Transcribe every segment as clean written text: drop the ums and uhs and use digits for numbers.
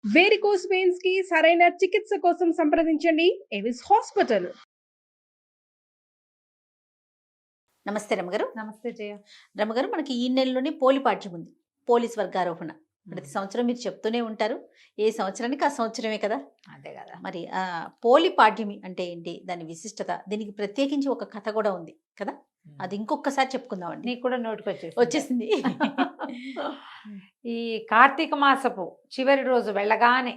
Varicose veins కి సరైన చికిత్స కోసం సంప్రదించండి ఎవిస్ హాస్పిటల్. నమస్తే రమగారు. నమస్తే జయ. రమగారు, మనకి ఈ నెలలోనే పోలిపాఠ్యం ఉంది, పోలీస్ వర్గారోహణ. ప్రతి సంవత్సరం మీరు చెప్తూనే ఉంటారు, ఏ సంవత్సరానికి ఆ సంవత్సరమే కదా. అదే కదా. మరి పోలిపాఠ్యమి అంటే ఏంటి, దాని విశిష్టత, దీనికి ప్రత్యేకించి ఒక కథ కూడా ఉంది కదా, అది ఇంకొకసారి చెప్పుకుందామండి. నీకు కూడా నోటికి వచ్చేసింది. ఈ కార్తీక మాసపు చివరి రోజు వెళ్ళగానే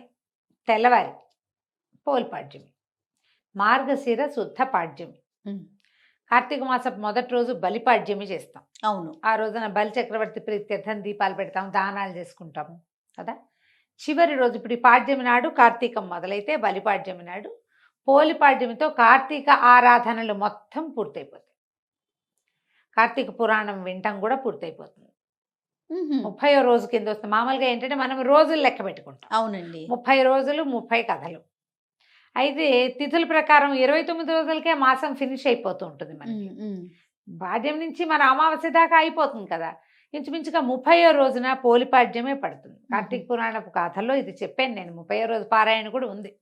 తెల్లవారి పోలిపాడ్యమి, మార్గశిర శుద్ధ పాడ్యమి. కార్తీక మాసపు మొదటి రోజు బలిపాడ్యమి చేస్తాం. అవును, ఆ రోజున బలి చక్రవర్తి ప్రీత్యర్థం దీపాలు పెడతాం, దానాలు చేసుకుంటాము కదా. చివరి రోజు ఇప్పుడు ఈ పాడ్యమి నాడు కార్తీకం మొదలైతే బలిపాడ్యమి నాడు పోలిపాడ్యమితో కార్తీక ఆరాధనలు మొత్తం పూర్తయిపోతాయి. కార్తీక పురాణం వింటాం కూడా పూర్తయిపోతుంది. 30వ రోజు కింద వస్తుంది. మామూలుగా ఏంటంటే మనం రోజులు లెక్క పెట్టుకుంటాం. అవునండి, 30 రోజులు 30 కథలు. అయితే తిథుల ప్రకారం 29 రోజులకే మాసం ఫినిష్ అయిపోతూ ఉంటుంది. మనకి పాడ్యం నుంచి మన అమావాస్య దాకా అయిపోతుంది కదా. ఇంచుమించుగా 30వ రోజున పోలిపాడ్యమే పడుతుంది. కార్తీక పురాణపు కథల్లో ఇది చెప్పాను నేను. 30వ రోజు పారాయణ కూడా ఉంది.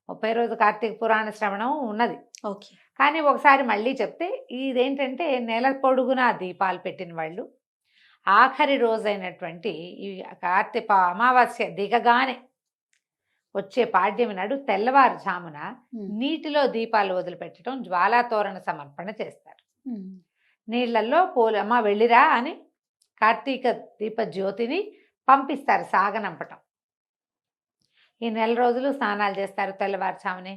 30వ రోజు కార్తీక పురాణ శ్రవణం ఉన్నది. ఓకే. కానీ ఒకసారి మళ్ళీ చెప్తే, ఇదేంటంటే నెల పొడుగునా దీపాలు పెట్టిన వాళ్ళు ఆఖరి రోజైనటువంటి ఈ కార్తీక అమావాస్య దిగగానే వచ్చే పాడ్యమి నాడు తెల్లవారుజామున నీటిలో దీపాలు వదిలిపెట్టడం, జ్వాలాతోరణ సమర్పణ చేస్తారు. నీళ్లలో అమ్మ వెళ్ళిరా అని కార్తీక దీప జ్యోతిని పంపిస్తారు, సాగనంపటం. ఈ నెల రోజులు స్నానాలు చేస్తారు. తెల్లవారుజామునే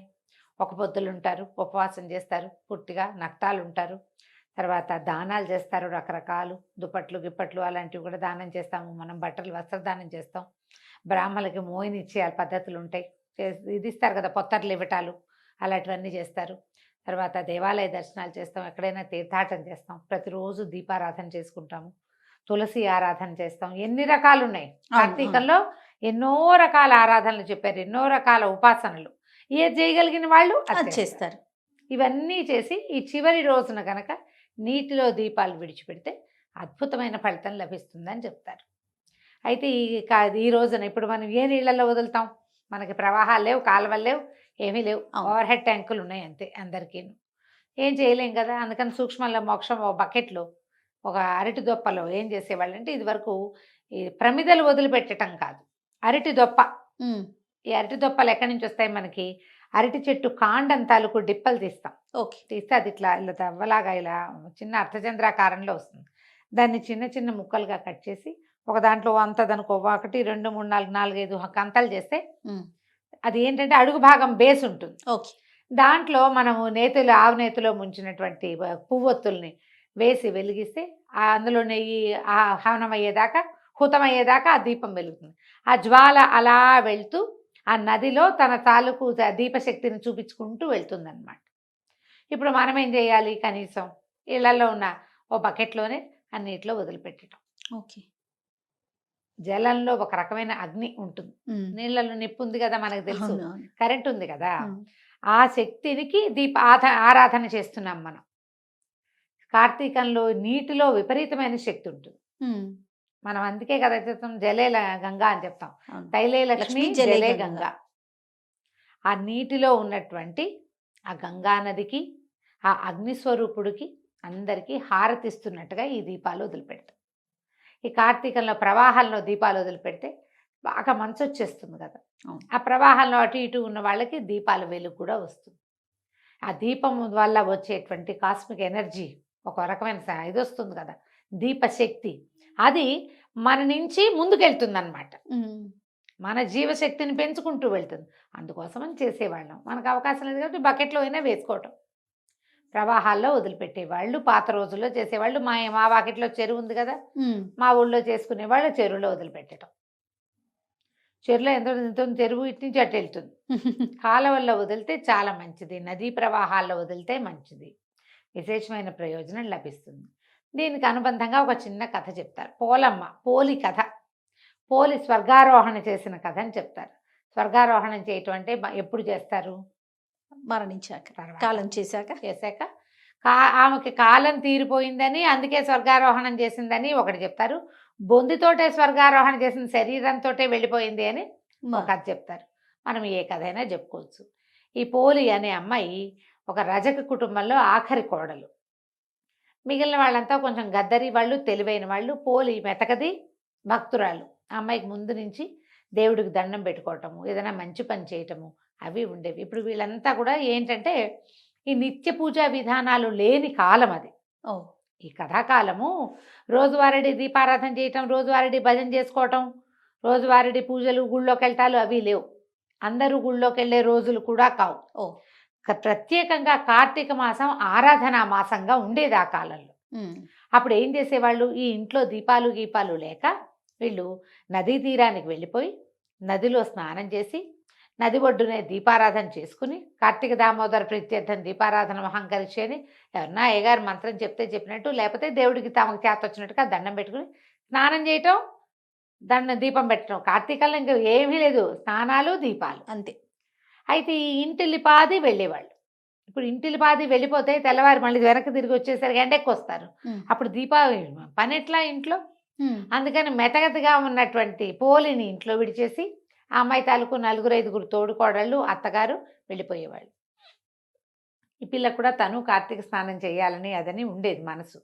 ఒక పొద్దులు ఉంటారు, ఉపవాసం చేస్తారు, పుట్టిగా నక్తాలు ఉంటారు. తర్వాత దానాలు చేస్తారు, రకరకాలు దుప్పట్లు గిప్పట్లు అలాంటివి కూడా దానం చేస్తాము. మనం బట్టలు వస్త్రదానం చేస్తాం. బ్రాహ్మణులకి మోయిని ఇచ్చే పద్ధతులు ఉంటాయి, ఇది ఇస్తారు కదా, పొత్తర్లు ఇవ్వటాలు అలాంటివన్నీ చేస్తారు. తర్వాత దేవాలయ దర్శనాలు చేస్తాం, ఎక్కడైనా తీర్థాటన చేస్తాం, ప్రతిరోజు దీపారాధన చేసుకుంటాము, తులసి ఆరాధన చేస్తాం. ఎన్ని రకాలు ఉన్నాయి కార్తీకంలో, ఎన్నో రకాల ఆరాధనలు చెప్పారు, ఎన్నో రకాల ఉపాసనలు. ఏది చేయగలిగిన వాళ్ళు అది చేస్తారు. ఇవన్నీ చేసి ఈ చివరి రోజున గనక నీటిలో దీపాలు విడిచిపెడితే అద్భుతమైన ఫలితం లభిస్తుందని చెప్తారు. అయితే ఈ రోజున ఇప్పుడు మనం ఏ నీళ్ళల్లో వదులుతాం? మనకి ప్రవాహాలు లేవు, కాలువలు లేవు, ఏమీ లేవు, ఓవర్ హెడ్ ట్యాంకులు ఉన్నాయి అంతే. అందరికీ ఏం చేయలేం కదా. అందుకని సూక్ష్మంలో మోక్షం ఒక బకెట్లో ఒక అరటి దొప్పలో ఏం చేసేవాళ్ళు అంటే, ఇది వరకు ఈ ప్రమిదలు వదిలిపెట్టడం కాదు, అరటి దొప్ప. ఈ అరటి దొప్పలు ఎక్కడి నుంచి వస్తాయి? మనకి అరటి చెట్టు కాండం తాలూకు డిప్పలు తీస్తాం. ఓకే, తీస్తే అది ఇట్లా ఇలా దవ్వలాగా ఇలా చిన్న అర్థచంద్రాకారంలో వస్తుంది. దాన్ని చిన్న చిన్న ముక్కలుగా కట్ చేసి ఒక దాంట్లో అంతదనుకో 1 2 3 4 4 5 కంతలు చేస్తే అది ఏంటంటే అడుగు భాగం బేస్ ఉంటుంది. ఓకే, దాంట్లో మనము నేతులు, ఆవు నేతిలో ముంచినటువంటి పువ్వొత్తుల్ని వేసి వెలిగిస్తే అందులో నెయ్యి హవనమయ్యేదాకా, హుతమయ్యేదాకా ఆ దీపం వెలుగుతుంది. ఆ జ్వాల అలా వెళ్తూ ఆ నదిలో తన తాలూకు దీపశక్తిని చూపించుకుంటూ వెళ్తుందన్నమాట. ఇప్పుడు మనం ఏం చేయాలి? కనీసం ఇళ్లలో ఉన్న ఓ బకెట్లోనే అన్నిట్లో వదిలిపెట్టడం. ఓకే, జలంలో ఒక రకమైన అగ్ని ఉంటుంది, నీళ్ళలో నిప్పు ఉంది కదా, మనకు తెలుసు, కరెంట్ ఉంది కదా, ఆ శక్తినికి ఆరాధన చేస్తున్నాం మనం. కార్తీకంలో నీటిలో విపరీతమైన శక్తి ఉంటుంది. మనం అందుకే కదా చెప్తాం జలే గంగా అని చెప్తాం, తైలే లక్ష్మి జలే గంగా. ఆ నీటిలో ఉన్నటువంటి ఆ గంగా నదికి, ఆ అగ్నిస్వరూపుడికి అందరికీ హారతిస్తున్నట్టుగా ఈ దీపాలు వదిలిపెడతాం. ఈ కార్తీకంలో ప్రవాహంలో దీపాలు వదిలిపెడితే బాగా మంచు వచ్చేస్తుంది కదా, ఆ ప్రవాహంలో అటు ఇటు ఉన్న వాళ్ళకి దీపాల వెలుగు కూడా వస్తుంది. ఆ దీపం వల్ల వచ్చేటువంటి కాస్మిక్ ఎనర్జీ, ఒక రకమైన ఇది వస్తుంది కదా, దీపశక్తి, అది మన నుంచి ముందుకెళ్తుంది అన్నమాట. మన జీవశక్తిని పెంచుకుంటూ వెళ్తుంది. అందుకోసమని చేసేవాళ్ళం. మనకు అవకాశం లేదు కాబట్టి బకెట్లో అయినా వేసుకోవటం. ప్రవాహాల్లో వదిలిపెట్టేవాళ్ళు పాత రోజుల్లో చేసేవాళ్ళు. మా వాకిట్లో చెరువు ఉంది కదా, మా ఊళ్ళో చేసుకునేవాళ్ళు చెరువులో వదిలిపెట్టడం. చెరువులో ఎంత చెరువు ఇటు నుంచి అటు వెళ్తుంది. కాలువల్లో వదిలితే చాలా మంచిది, నదీ ప్రవాహాల్లో వదిలితే మంచిది, విశేషమైన ప్రయోజనం లభిస్తుంది. దీనికి అనుబంధంగా ఒక చిన్న కథ చెప్తారు. పోలమ్మ పోలి కథ, పోలి స్వర్గారోహణ చేసిన కథ అని చెప్తారు. స్వర్గారోహణం చేయటం అంటే ఎప్పుడు చేస్తారు? మరణించాక, కాలం చేశాక ఆమెకి కాలం తీరిపోయిందని అందుకే స్వర్గారోహణం చేసిందని ఒకటి చెప్తారు. బొందితోటే స్వర్గారోహణ చేసిన శరీరంతో వెళ్ళిపోయింది అని ఒక కథ చెప్తారు. మనం ఏ కథ అయినా చెప్పుకోవచ్చు. ఈ పోలి అనే అమ్మాయి ఒక రజక కుటుంబంలో ఆఖరి కోడలు. మిగిలిన వాళ్ళంతా కొంచెం గద్దరి వాళ్ళు, తెలివైన వాళ్ళు. పోలి మెతకది, భక్తురాలు. ఆ అమ్మాయికి ముందు నుంచి దేవుడికి దండం పెట్టుకోవటము, ఏదైనా మంచి పని చేయటము అవి ఉండేవి. ఇప్పుడు వీళ్ళంతా కూడా ఏంటంటే ఈ నిత్య పూజా విధానాలు లేని కాలం అది. ఓ ఈ కథాకాలము రోజువారీ దీపారాధన చేయటం, రోజువారీ భజన చేసుకోవటం, రోజువారీ పూజలు, గుళ్ళోకి వెళ్ళటాలు అవి లేవు. అందరూ గుళ్ళోకి వెళ్ళే రోజులు కూడా కావు. ఓ ప్రత్యేకంగా కార్తీక మాసం ఆరాధనా మాసంగా ఉండేది ఆ కాలంలో. అప్పుడు ఏం చేసేవాళ్ళు, ఈ ఇంట్లో దీపాలు గీపాలు లేక వీళ్ళు నదీ తీరానికి వెళ్ళిపోయి నదిలో స్నానం చేసి నది ఒడ్డునే దీపారాధన చేసుకుని కార్తీక దామోదర ప్రీత్యర్థం దీపారాధన మహంకరిచి అని ఎవరన్నా అయ్యగారు మంత్రం చెప్తే చెప్పినట్టు, లేకపోతే దేవుడికి తమకు చేత వచ్చినట్టుగా దండం పెట్టుకుని స్నానం చేయటం, దీపం పెట్టడం. కార్తీకంలో ఇంకా ఏమీ లేదు, స్నానాలు దీపాలు అంతే. అయితే ఈ ఇంటిల్లిపాది వెళ్ళేవాళ్ళు. ఇప్పుడు ఇంటిల్లిపాది వెళ్ళిపోతే తెల్లవారు మళ్ళీ వెనక్కి తిరిగి వచ్చేసరికి ఎండెక్కి వస్తారు. అప్పుడు దీపావళి పని ఎట్లా ఇంట్లో? అందుకని మెతగతిగా ఉన్నటువంటి పోలిని ఇంట్లో విడిచేసి ఆ అమ్మాయి తాలూకు 4-5 తోడుకోడళ్ళు, అత్తగారు వెళ్ళిపోయేవాళ్ళు. ఈ పిల్ల కూడా తను కార్తీక స్నానం చేయాలని అదని ఉండేది మనసు.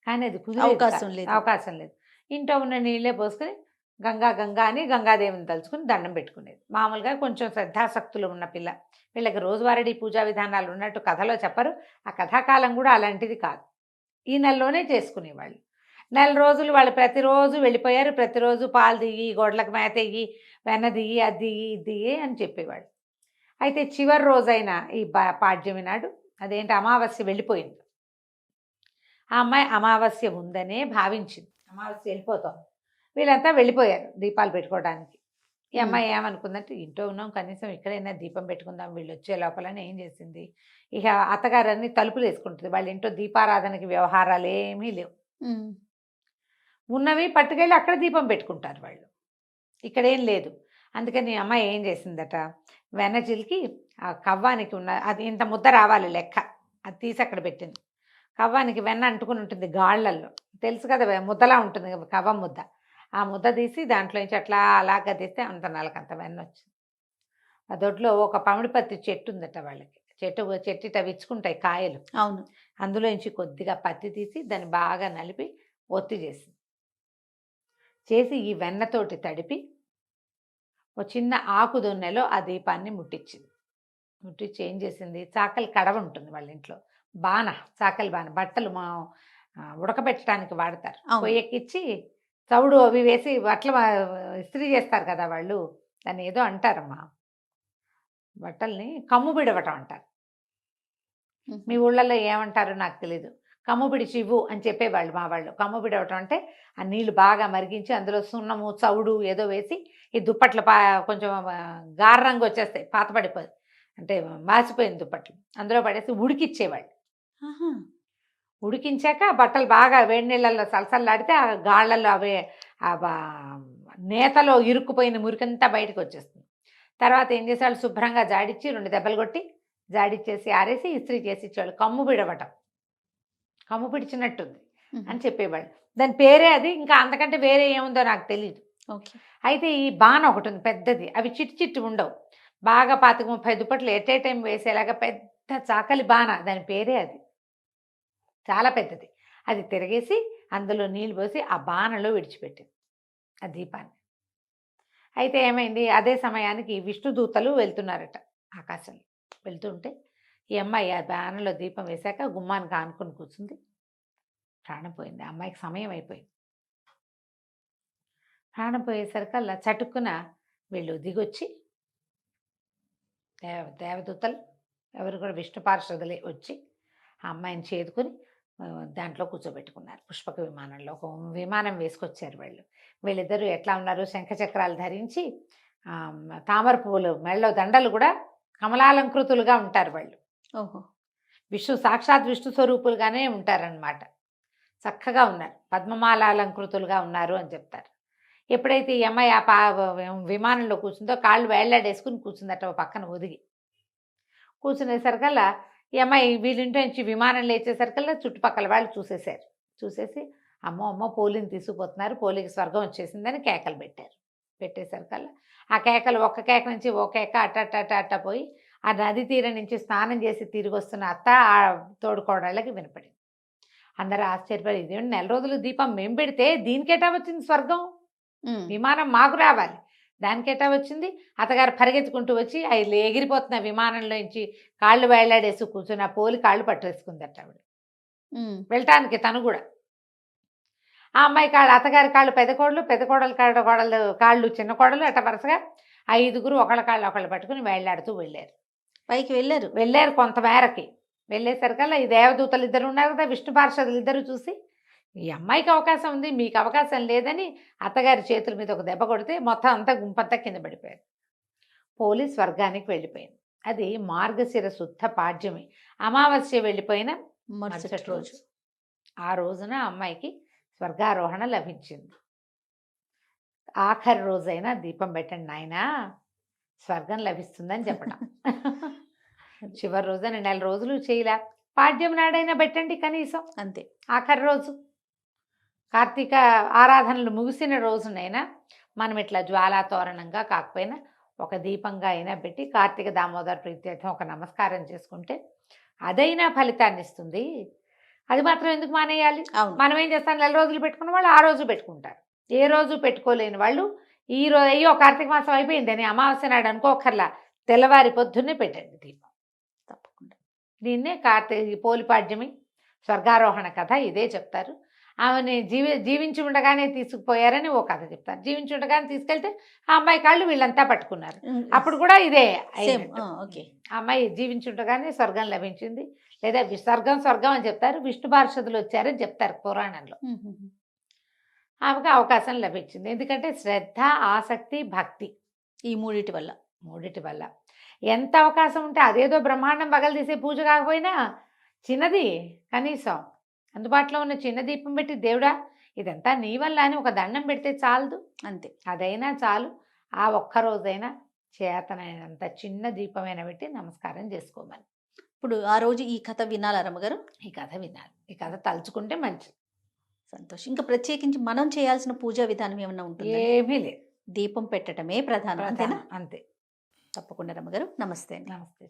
కానీ అది అవకాశం లేదు. ఇంట్లో ఉన్న నీళ్ళే పోసుకొని గంగా గంగా అని గంగాదేవిని తలుచుకుని దండం పెట్టుకునేది. మామూలుగా కొంచెం శ్రద్ధాశక్తులు ఉన్న పిల్ల. వీళ్ళకి రోజువారీ పూజా విధానాలు ఉన్నట్టు కథలో చెప్పరు. ఆ కథాకాలం కూడా అలాంటిది కాదు. ఈ నెలలోనే చేసుకునేవాళ్ళు. 4 రోజులు వాళ్ళు ప్రతిరోజు వెళ్ళిపోయారు. ప్రతిరోజు పాలు దిగి, గొడ్లకు మేత ఇయ్యి, వెన్న దిగి, అది దిగి, ఇది దిగి అని చెప్పేవాళ్ళు. అయితే చివరి రోజైన ఈ పాడ్యమి నాడు, అదేంటి అమావాస్య వెళ్ళిపోయింది. ఆ అమ్మాయి అమావాస్య ఉందనే భావించింది. అమావాస్య వెళ్ళిపోతాం, వీళ్ళంతా వెళ్ళిపోయారు దీపాలు పెట్టుకోవడానికి. ఈ అమ్మాయి ఏమనుకుందంటే, ఇంట్లో ఉన్నాం, కనీసం ఇక్కడైనా దీపం పెట్టుకుందాం వీళ్ళు వచ్చే లోపలని ఏం చేసింది, ఇక అత్తగారన్నీ తలుపులు వేసుకుంటుంది. వాళ్ళ ఇంట్లో దీపారాధనకి వ్యవహారాలు ఏమీ లేవు. ఉన్నవి పట్టుకెళ్ళి అక్కడ దీపం పెట్టుకుంటారు వాళ్ళు, ఇక్కడేం లేదు. అందుకని అమ్మాయి ఏం చేసిందట, వెన్న చిలికి ఆ కవ్వానికి ఉన్న అది ఇంత ముద్ద రావాలి లెక్క, అది తీసి అక్కడ పెట్టింది. కవ్వానికి వెన్న అంటుకుని ఉంటుంది గాళ్ళల్లో, తెలుసు కదా, ముద్దలా ఉంటుంది కవ్వం ముద్ద. ఆ ముద్ద తీసి దాంట్లో నుంచి అట్లా అలాగా తీస్తే అంత నలకంత వెన్న వచ్చింది. ఆ దొడ్లో ఒక పమిడిపత్తి చెట్టు ఉందట వాళ్ళకి. చెట్టు విచ్చుకుంటాయి కాయలు. అవును. అందులో నుంచి కొద్దిగా పత్తి తీసి దాన్ని బాగా నలిపి ఒత్తి చేసి ఈ వెన్నతోటి తడిపి ఒక చిన్న ఆకు దొన్నెలో ఆ దీపాన్ని ముట్టించి ఏం చేసింది, చాకలి కడవ ఉంటుంది వాళ్ళ ఇంట్లో, చాకలి బాణ, బట్టలు ఉడకబెట్టడానికి వాడతారు. పొయ్యెక్కిచ్చి చవుడు అవి వేసి బట్టలు ఇస్త్రీ చేస్తారు కదా వాళ్ళు, దాన్ని ఏదో అంటారమ్మా, బట్టల్ని కమ్ము బిడవటం అంటారు. మీ ఊళ్ళల్లో ఏమంటారో నాకు తెలీదు. కమ్ము బిడిచి ఇవ్వు అని చెప్పేవాళ్ళు మా వాళ్ళు. కమ్ము బిడవటం అంటే ఆ నీళ్లు బాగా మరిగించి అందులో సున్నము, చవుడు ఏదో వేసి ఈ దుప్పట్లు కొంచెం గార రంగు వచ్చేస్తాయి, పాతపడిపోయి అంటే మాసిపోయిన దుప్పట్లు అందులో పడేసి ఉడికిచ్చేవాళ్ళు. ఉడికించాక బట్టలు బాగా వేడి నీళ్ళల్లో సలసల్లాడితే ఆ గాళ్ళల్లో అవే నేతలో ఇరుక్కుపోయిన మురికంతా బయటకు వచ్చేస్తుంది. తర్వాత ఏం చేసేవాళ్ళు, శుభ్రంగా జాడిచ్చి 2 దెబ్బలు కొట్టి జాడిచ్చేసి ఆరేసి ఇస్త్రీ చేసి ఇచ్చేవాళ్ళు. కమ్ము బిడవటం, కమ్ము పిడిచినట్టుంది అని చెప్పేవాళ్ళు. దాని పేరే అది, ఇంకా అంతకంటే వేరే ఏముందో నాకు తెలియదు. అయితే ఈ బాణ ఒకటి ఉంది పెద్దది, అవి చిట్టి ఉండవు, బాగా 25-30 దుప్పట్లు ఎట్ ఏ టైం వేసేలాగా పెద్ద చాకలి బాణ, దాని పేరే అది, చాలా పెద్దది. అది తిరగేసి అందులో నీళ్ళు పోసి ఆ బాణలో విడిచిపెట్టింది ఆ దీపాన్ని. అయితే ఏమైంది, అదే సమయానికి విష్ణుదూతలు వెళ్తున్నారట ఆకాశంలో. వెళ్తుంటే ఈ అమ్మాయి ఆ బాణలో దీపం వేశాక గుమ్మానికి ఆనుకొని కూర్చుంది. ప్రాణం పోయింది, ఆ అమ్మాయికి సమయం అయిపోయింది. ప్రాణం పోయేసరికల్లా చటుక్కున వీళ్ళు దిగొచ్చి దేవదూతలు ఎవరు కూడా విష్ణు పార్షదులే వచ్చి ఆ అమ్మాయిని చేదుకొని దాంట్లో కూర్చోబెట్టుకున్నారు. పుష్పక విమానంలో ఒక విమానం వేసుకొచ్చారు వాళ్ళు. వీళ్ళిద్దరూ ఎట్లా ఉన్నారు, శంఖచక్రాలు ధరించి తామర పువ్వులు మెళ్ళలో దండలు కూడా కమలాలంకృతులుగా ఉంటారు వాళ్ళు. సాక్షాత్ విష్ణు స్వరూపులుగానే ఉంటారనమాట. చక్కగా ఉన్నారు, పద్మమాలాలంకృతులుగా ఉన్నారు అని చెప్తారు. ఎప్పుడైతే ఈ అమ్మాయి ఆ విమానంలో కూర్చుందో కాళ్ళు వేళ్లాడేసుకుని కూర్చుందట పక్కన ఒదిగి. కూర్చునేసరికల్లా ఈ అమ్మాయి వీళ్ళింటి నుంచి విమానం లేచేసరికల్లా చుట్టుపక్కల వాళ్ళు చూసేసి అమ్మో పోలిని తీసుకుపోతున్నారు, పోలికి స్వర్గం వచ్చేసిందని కేకలు పెట్టారు. పెట్టేసరికల్లా ఆ కేకలు ఒక్క కేక నుంచి ఓ కేక అట్ట పోయి ఆ నది తీరం నుంచి స్నానం చేసి తిరిగి వస్తున్న అత్త ఆ తోడుకోడళ్ళకి వినపడింది. అందరూ ఆశ్చర్యపడి, ఇదేంటి 4 రోజులు దీపం మేము పెడితే దీనికేటా వచ్చింది స్వర్గం, విమానం మాకు రావాలి, దానికేటా వచ్చింది. అత్తగారు పరిగెత్తుకుంటూ వచ్చి అవి ఎగిరిపోతున్న విమానంలో నుంచి కాళ్ళు వేళ్లాడేసి కూర్చుని ఆ పోలి కాళ్ళు పట్టేసుకుందట ఆవిడ వెళ్ళటానికి. తను కూడా ఆ అమ్మాయి కాళ్ళు, అత్తగారి కాళ్ళు పెద్ద కోడలు కాళ్ళు చిన్న కోడలు, అట్ట వరుసగా 5గురు ఒకళ్ళ కాళ్ళు ఒకళ్ళు పట్టుకుని వేళ్లాడుతూ వెళ్ళారు. పైకి వెళ్ళారు కొంతమేరకి. వెళ్ళేసరికల్లా ఈ దేవదూతలు ఇద్దరు ఉన్నారు కదా, విష్ణు పార్షదులు ఇద్దరు చూసి, ఈ అమ్మాయికి అవకాశం ఉంది మీకు అవకాశం లేదని అత్తగారి చేతుల మీద ఒక దెబ్బ కొడితే మొత్తం అంతా గుంపంతా కింద పడిపోయారు. పోలీస్ స్వర్గానికి వెళ్ళిపోయింది. అది మార్గశిర శుద్ధ పాడ్యమి, అమావాస్య వెళ్ళిపోయిన మరుసటి రోజు. ఆ రోజున అమ్మాయికి స్వర్గారోహణ లభించింది. ఆఖరి రోజైనా దీపం పెట్టండి నాయనా, స్వర్గం లభిస్తుందని చెప్పడం. చివరి రోజున 4 రోజులు చేయలే, పాడ్యం నాడైనా పెట్టండి కనీసం, అంతే. ఆఖరి రోజు కార్తీక ఆరాధనలు ముగిసిన రోజునైనా మనం ఇట్లా జ్వాలాతోరణంగా కాకపోయినా ఒక దీపంగా అయినా పెట్టి కార్తీక దామోదర ప్రీత్యర్థం ఒక నమస్కారం చేసుకుంటే అదైనా ఫలితాన్ని ఇస్తుంది. అది మాత్రం ఎందుకు మానేయాలి? మనం ఏం చేస్తాం, 4 రోజులు పెట్టుకున్న వాళ్ళు ఆ రోజు పెట్టుకుంటారు. ఏ రోజు పెట్టుకోలేని వాళ్ళు ఈ రోజు అయ్యో కార్తీక మాసం అయిపోయిందని అమావాస్య నాడు అనుకోకర్లా తెల్లవారి పొద్దున్నే పెట్టండి దీపం తప్పకుండా. దీన్నే పోలిపాడ్యమి స్వర్గారోహణ కథ ఇదే చెప్తారు. ఆమెని జీవించి ఉండగానే తీసుకుపోయారని ఓ కథ చెప్తారు. జీవించి ఉండగానే తీసుకెళ్తే ఆ అమ్మాయి కాళ్ళు వీళ్ళంతా పట్టుకున్నారు. అప్పుడు కూడా ఇదే ఆ అమ్మాయి జీవించి ఉండగానే స్వర్గం లభించింది, లేదా స్వర్గం అని చెప్తారు. విష్ణు పార్షదులు వచ్చారని చెప్తారు పురాణంలో. ఆమెకు అవకాశం లభించింది. ఎందుకంటే శ్రద్ధ, ఆసక్తి, భక్తి ఈ మూడిటి వల్ల ఎంత అవకాశం ఉంటే అదేదో బ్రహ్మాండం పగలు తీసే పూజ కాకపోయినా చిన్నది కనీసం అందుబాటులో ఉన్న చిన్న దీపం పెట్టి, దేవుడా ఇదంతా నీ వల్ల అని ఒక దండం పెడితే చాలదు, అంతే. అదైనా చాలు. ఆ ఒక్కరోజైనా చేతనైనంత చిన్న దీపమైనా పెట్టి నమస్కారం చేసుకోమని. ఇప్పుడు ఆ రోజు ఈ కథ వినాలా రమ్మగారు? ఈ కథ వినాలి, ఈ కథ తలుచుకుంటే మంచిది. సంతోషం. ఇంకా ప్రత్యేకించి మనం చేయాల్సిన పూజా విధానం ఏమన్నా ఉంటుంది? ఏమీ లేదు, దీపం పెట్టడమే ప్రధానం, అంతేనా? అంతే. తప్పకుండా రమ్మగారు. నమస్తే. నమస్తే.